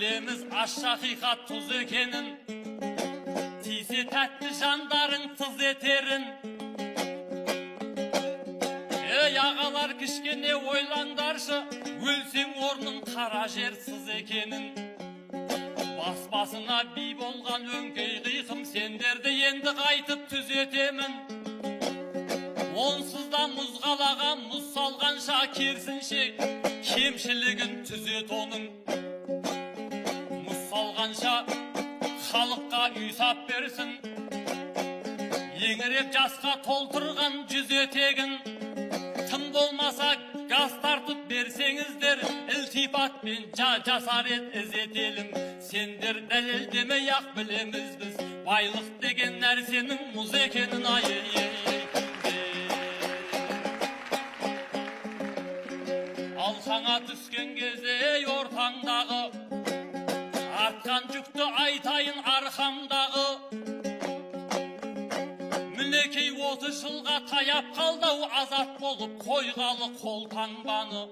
Bilemiz aş hakikat tuz ekenin, tiyse tatlı jandarın tız eterin. Ey ağalar kişkene oylandarşı, ölsem ornun kara jer sız ekenin. Basbasına bir bolgan önkey kıyım, senderde endi kaytıp tüzetemin. Onsuzda muz kalagan, muz salgan şakirsin şey, kemşiligin tüzet onun. Muz salganşa halыққа үй sap bersin, еңіреп жасқа толтырған жүз етегін. Тым болмаса газ тартып берсеңіздер, iltifatпен жасар ет ізетелім. Сендер дәлелдемей-ақ білеміз біз, байлық деген нәрсенің мұз екенін. Алқаңа түскен кезде ортаңдағы, артқан жүкті айтайын арқамдағы. Мінекей 30 жылға таяп қалдау, азат болып қойғалы қолтаңбаны.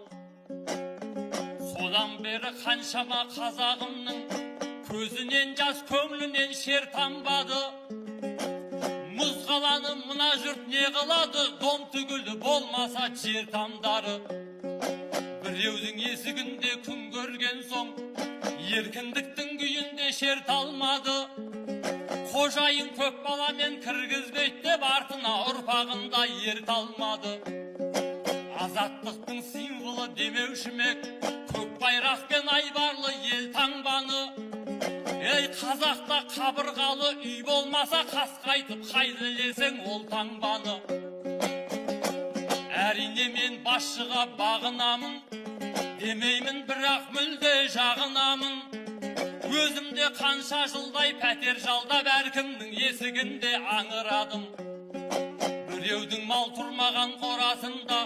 Содан бері қаншама қазағымның көзінен жас, көңлінен шер тамбады. Мұз қаланы мына жұрт не қылады, дом түгілі болмаса жер тамдары. Біреудің есігінде күн көрген соң, еркіндіктің күйінде шер талмады. Қожайын көп баламен кіргізбейді деп артына ұрпағында ер талмады. Азаттықтың символы демеушімек, көк байрақпен айбарлы ел таңбаны. Ей қазақта қабырғалы үй болмаса, қасқайтып қайділесең ол таңбаны. Әрине мен басшыға бағынамын, демеймін бірақ мүлде жағынамын. Өзімде қанша жылдай пәтер жалдап әркімнің есігінде аңырадым. Біреудің мал тұрмаған қорасында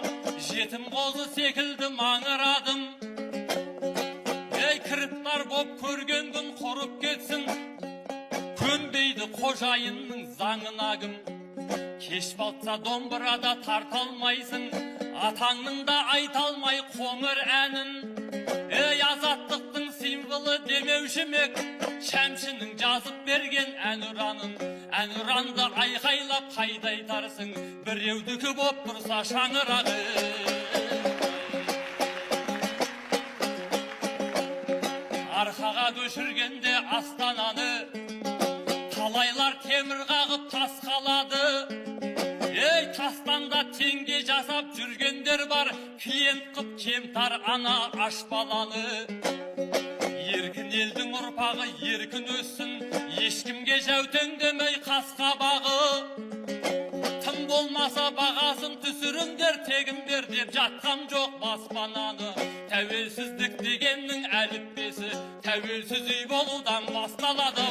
жетім қозы секілді маңырадым. Ей кіріптар боп көрген күн құрып кетсін, көнбейді қожайынның заңына кім. Кеш батса домбырада тарталмайсың, атаңның да айталмай қоңыр әнін. Ей азаттықтың символы демеушімек, шәмшінің жазып берген әнұранын. Әнұранды айқайлап қайда айтарсың, біреудікі боп тұрса шаңырағы. Арқаға көшіргенде астананы, талайлар темір қағып тас қалады. Ей тастанда теңге жасап жүргендер бар, клиент қып кемтар ана аш баланы. Еркін елдің ұрпағы еркін өссін, ешкімге жәутеңдемей қасқабағы. Тым болмаса бағасын түсіріңдер, тегімдер деп жатқам жоқ баспананы. Тәуелсіздік дегеннің әліппесі, тәуелсіз үй болудан басталады.